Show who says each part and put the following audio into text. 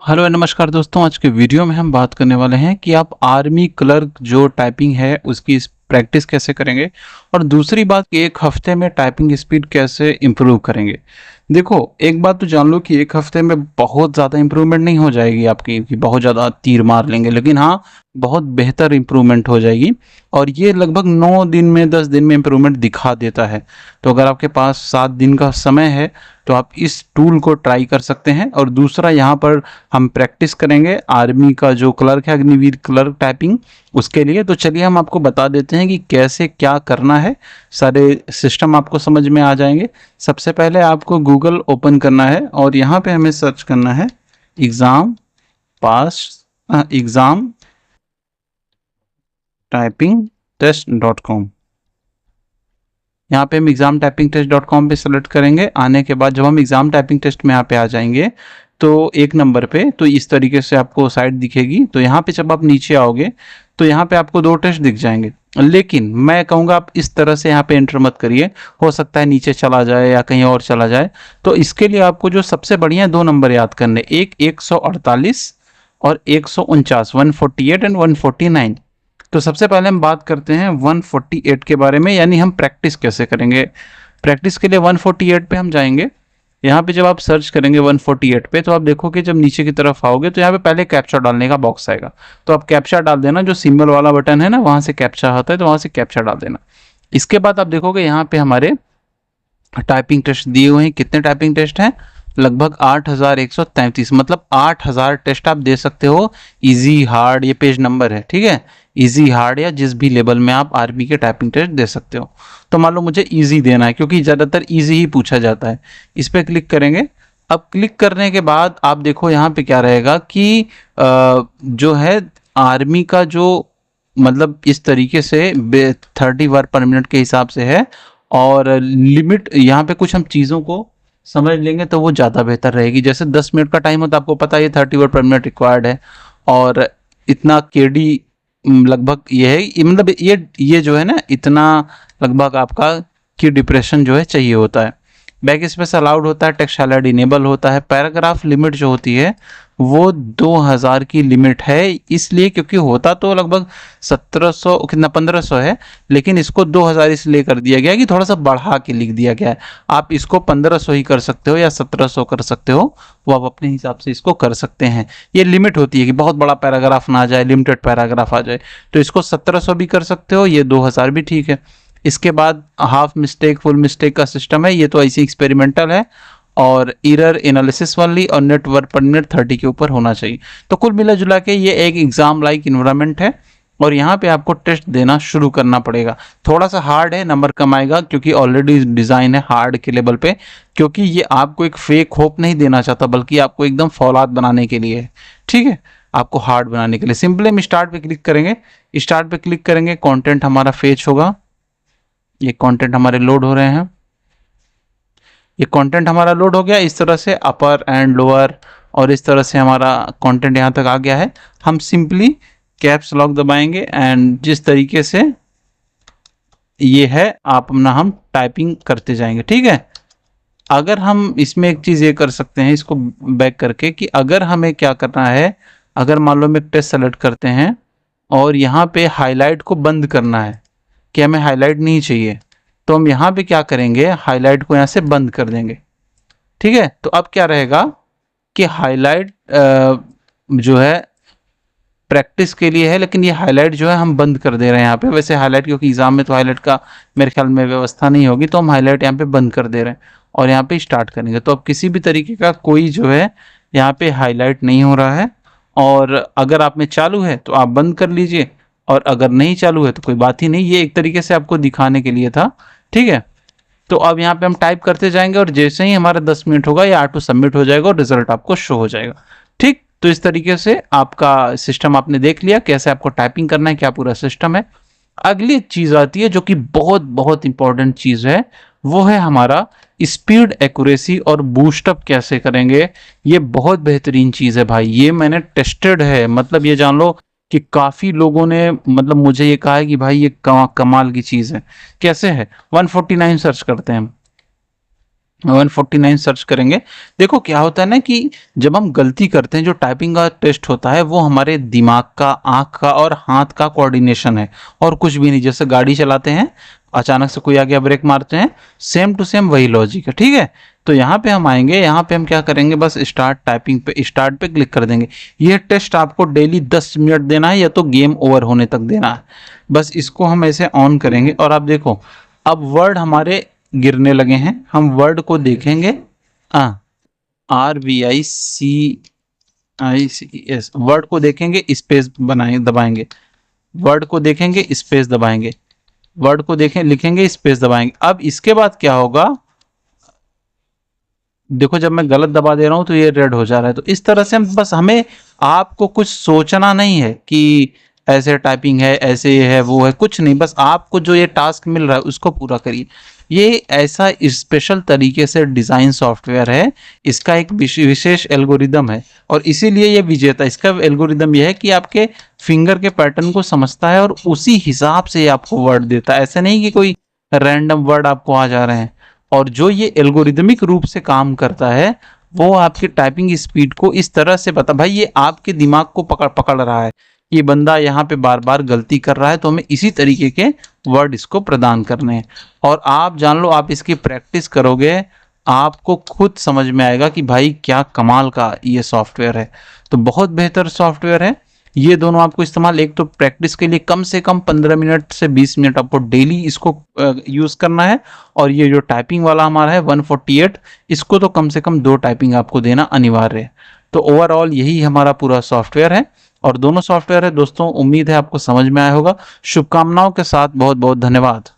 Speaker 1: Hello नमस्कार दोस्तों। आज के वीडियो में हम बात करने वाले हैं कि आप आर्मी क्लर्क जो टाइपिंग है उसकी प्रैक्टिस कैसे करेंगे और दूसरी बात कि एक हफ्ते में टाइपिंग स्पीड कैसे इम्प्रूव करेंगे। देखो, एक बात तो जान लो कि एक हफ्ते में बहुत ज़्यादा इम्प्रूवमेंट नहीं हो जाएगी आपकी कि बहुत ज़्यादा तीर मार लेंगे, लेकिन हाँ, बहुत बेहतर इम्प्रूवमेंट हो जाएगी। और ये लगभग 9 दिन में 10 दिन में इम्प्रूवमेंट दिखा देता है। तो अगर आपके पास 7 दिन का समय है तो आप इस टूल को ट्राई कर सकते हैं। और दूसरा, यहाँ पर हम प्रैक्टिस करेंगे आर्मी का जो क्लर्क है, अग्निवीर क्लर्क टाइपिंग, उसके लिए। तो चलिए हम आपको बता देते हैं कि कैसे क्या करना है। सारे सिस्टम आपको समझ में आ जाएंगे। सबसे पहले आपको गूगल ओपन करना है और यहाँ पे हमें सर्च करना है exam pass exam typing test dot com. यहाँ पे हम exam typing test dot com पे सेलेक्ट करेंगे। आने के बाद जब हम एग्जाम टाइपिंग टेस्ट में यहाँ पे आ जाएंगे तो एक नंबर पे तो इस तरीके से आपको साइट दिखेगी। तो यहाँ पे जब आप नीचे आओगे तो यहाँ पे आपको 2 टेस्ट दिख जाएंगे, लेकिन मैं कहूँगा आप इस तरह से यहाँ पे एंटर मत करिए। हो सकता है नीचे चला जाए या कहीं और चला जाए। तो इसके लिए आपको जो सबसे बढ़िया 2 नंबर याद करने, एक 148 और 149, 148 एंड 149। तो सबसे पहले हम बात करते हैं 148 के बारे में, यानी हम प्रैक्टिस कैसे करेंगे। प्रैक्टिस के लिए 148 पे हम जाएंगे। यहाँ पे जब आप सर्च करेंगे 148 पे तो आप देखोगे जब नीचे की तरफ आओगे तो यहाँ पे पहले कैप्चा डालने का बॉक्स आएगा। तो आप कैप्चा डाल देना, जो सिंबल वाला बटन है ना वहाँ से कैप्चा होता है, तो वहाँ से कैप्चा डाल देना। इसके बाद आप देखोगे यहाँ पे हमारे टाइपिंग टेस्ट दिए हुए हैं। कितने टाइपिंग टेस्ट हैं? लगभग 8133, मतलब 8000 टेस्ट आप दे सकते हो। इजी, हार्ड, ये पेज नंबर है, ठीक है। इजी, हार्ड या जिस भी लेवल में आप आर्मी के टाइपिंग टेस्ट दे सकते हो। तो मान लो मुझे इजी देना है क्योंकि ज़्यादातर इजी ही पूछा जाता है। इस पर क्लिक करेंगे। अब क्लिक करने के बाद आप देखो यहाँ पे क्या रहेगा कि जो है आर्मी का जो मतलब इस तरीके से 30 वर्ड पर मिनट के हिसाब से है। और लिमिट यहाँ पे कुछ हम चीज़ों को समझ लेंगे तो वो ज़्यादा बेहतर रहेगी। जैसे 10 मिनट का टाइम होता है, आपको पता है ये 30 वर्ड पर मिनट रिक्वायर्ड है। और इतना केडी लगभग ये है, मतलब ये जो है ना, इतना लगभग आपका की डिप्रेशन जो है चाहिए होता है। बैक स्पेस अलाउड होता है, टेक्स्ट हाइलाइट इनेबल होता है। पैराग्राफ लिमिट जो होती है वो 2000 की लिमिट है, इसलिए क्योंकि होता तो लगभग 1700 कितना 1500 है, लेकिन इसको 2000 इसलिए कर दिया गया कि थोड़ा सा बढ़ा के लिख दिया गया है। आप इसको 1500 ही कर सकते हो या 1700 कर सकते हो, वो आप अपने हिसाब से इसको कर सकते हैं। ये लिमिट होती है कि बहुत बड़ा पैराग्राफ ना आ जाए, लिमिटेड पैराग्राफ आ जाए। तो इसको 1700 भी कर सकते हो, ये 2000 भी ठीक है। इसके बाद हाफ मिस्टेक फुल मिस्टेक का सिस्टम है, ये तो ऐसी एक्सपेरिमेंटल है। और इरर एनालिसिस वाली और नेट वर्क पर मिनट 30 के ऊपर होना चाहिए। तो कुल मिला जुला के ये एक एग्जाम लाइक इन्वायरमेंट है और यहाँ पे आपको टेस्ट देना शुरू करना पड़ेगा। थोड़ा सा हार्ड है, नंबर कम आएगा क्योंकि ऑलरेडी डिज़ाइन है हार्ड के लेवल पे। क्योंकि ये आपको एक फेक होप नहीं देना चाहता, बल्कि आपको एकदम फौलाद बनाने के लिए है, ठीक है। आपको हार्ड बनाने के लिए सिंपली हम स्टार्ट पे क्लिक करेंगे। स्टार्ट पे क्लिक करेंगे, कंटेंट हमारा फेच होगा। ये कंटेंट हमारे लोड हो रहे हैं। ये कंटेंट हमारा लोड हो गया। इस तरह से अपर एंड लोअर और इस तरह से हमारा कंटेंट यहाँ तक आ गया है। हम सिंपली कैप्स लॉक दबाएंगे एंड जिस तरीके से ये है आप अपना हम टाइपिंग करते जाएंगे, ठीक है। अगर हम इसमें एक चीज़ ये कर सकते हैं इसको बैक करके कि अगर हमें क्या करना है, अगर मान लो हम एक टेस्ट सेलेक्ट करते हैं और यहाँ पे हाईलाइट को बंद करना है कि हमें हाईलाइट नहीं चाहिए, तो हम यहाँ पे क्या करेंगे, हाईलाइट को यहाँ से बंद कर देंगे, ठीक है। तो अब क्या रहेगा कि हाईलाइट जो है प्रैक्टिस के लिए है, लेकिन ये हाईलाइट जो है हम बंद कर दे रहे हैं यहाँ पे। वैसे हाईलाइट क्योंकि एग्जाम में तो हाईलाइट का मेरे ख्याल में व्यवस्था नहीं होगी, तो हम हाईलाइट यहाँ पे बंद कर दे रहे हैं और यहाँ पे स्टार्ट करेंगे। तो अब किसी भी तरीके का कोई जो है यहाँ पे हाईलाइट नहीं हो रहा है। और अगर आप में चालू है तो आप बंद कर लीजिए, और अगर नहीं चालू है तो कोई बात ही नहीं। ये एक तरीके से आपको दिखाने के लिए था, ठीक है। तो अब यहाँ पे हम टाइप करते जाएंगे और जैसे ही हमारा 10 मिनट होगा ये ऑटो सबमिट हो जाएगा और रिजल्ट आपको शो हो जाएगा, ठीक। तो इस तरीके से आपका सिस्टम आपने देख लिया कैसे आपको टाइपिंग करना है, क्या पूरा सिस्टम है। अगली चीज आती है जो कि बहुत बहुत इंपॉर्टेंट चीज है, वो है हमारा स्पीड एक्यूरेसी और बूस्टअप कैसे करेंगे। ये बहुत बेहतरीन चीज है भाई, ये मैंने टेस्टेड है। मतलब ये जान लो कि काफी लोगों ने मतलब मुझे ये कहा है कि भाई ये कमाल की चीज है। कैसे है, 149 सर्च करते हैं हम। 149 सर्च करेंगे। देखो क्या होता है ना कि जब हम गलती करते हैं, जो टाइपिंग का टेस्ट होता है वो हमारे दिमाग का, आंख का और हाथ का कोऑर्डिनेशन है, और कुछ भी नहीं। जैसे गाड़ी चलाते हैं, अचानक से कोई आ गया, ब्रेक मारते हैं, सेम टू सेम वही लॉजिक है, ठीक है। तो यहाँ पे हम आएंगे, यहाँ पे हम क्या करेंगे, बस स्टार्ट टाइपिंग पे, स्टार्ट पे क्लिक कर देंगे। ये टेस्ट आपको डेली 10 मिनट देना है, या तो गेम ओवर होने तक देना है। बस इसको हम ऐसे ऑन करेंगे और आप देखो अब वर्ड हमारे गिरने लगे हैं। हम वर्ड को देखेंगे, RVICICS, वर्ड को देखेंगे, स्पेस बनाएंगे, दबाएंगे, वर्ड को देखेंगे, स्पेस दबाएंगे, वर्ड को देखें, लिखेंगे, स्पेस दबाएंगे। अब इसके बाद क्या होगा, देखो जब मैं गलत दबा दे रहा हूं तो ये रेड हो जा रहा है। तो इस तरह से हम, बस हमें, आपको कुछ सोचना नहीं है कि ऐसे टाइपिंग है, ऐसे ये है, वो है, कुछ नहीं। बस आपको जो ये टास्क मिल रहा है उसको पूरा करिए। ये ऐसा स्पेशल तरीके से डिज़ाइन सॉफ्टवेयर है, इसका एक विशेष एल्गोरिदम है, और इसीलिए ये विजेता। इसका एल्गोरिदम ये है कि आपके फिंगर के पैटर्न को समझता है और उसी हिसाब से ये आपको वर्ड देता है। ऐसा नहीं कि कोई रैंडम वर्ड आपको आ जा रहे हैं। और जो ये एल्गोरिदमिक रूप से काम करता है, वो आपकी टाइपिंग स्पीड को इस तरह से बता, भाई ये आपके दिमाग को पकड़ पकड़ रहा है, ये बंदा यहाँ पे बार बार गलती कर रहा है, तो हमें इसी तरीके के वर्ड इसको प्रदान करने हैं। और आप जान लो, आप इसकी प्रैक्टिस करोगे, आपको खुद समझ में आएगा कि भाई क्या कमाल का ये सॉफ्टवेयर है। तो बहुत बेहतर सॉफ्टवेयर है। ये दोनों आपको इस्तेमाल, एक तो प्रैक्टिस के लिए कम से कम 15 मिनट से 20 मिनट आपको डेली इसको यूज़ करना है। और ये जो टाइपिंग वाला हमारा है 148, इसको तो कम से कम 2 टाइपिंग आपको देना अनिवार्य है। तो ओवरऑल यही हमारा पूरा सॉफ्टवेयर है, और दोनों सॉफ्टवेयर है दोस्तों। उम्मीद है आपको समझ में आया होगा। शुभकामनाओं के साथ बहुत बहुत धन्यवाद।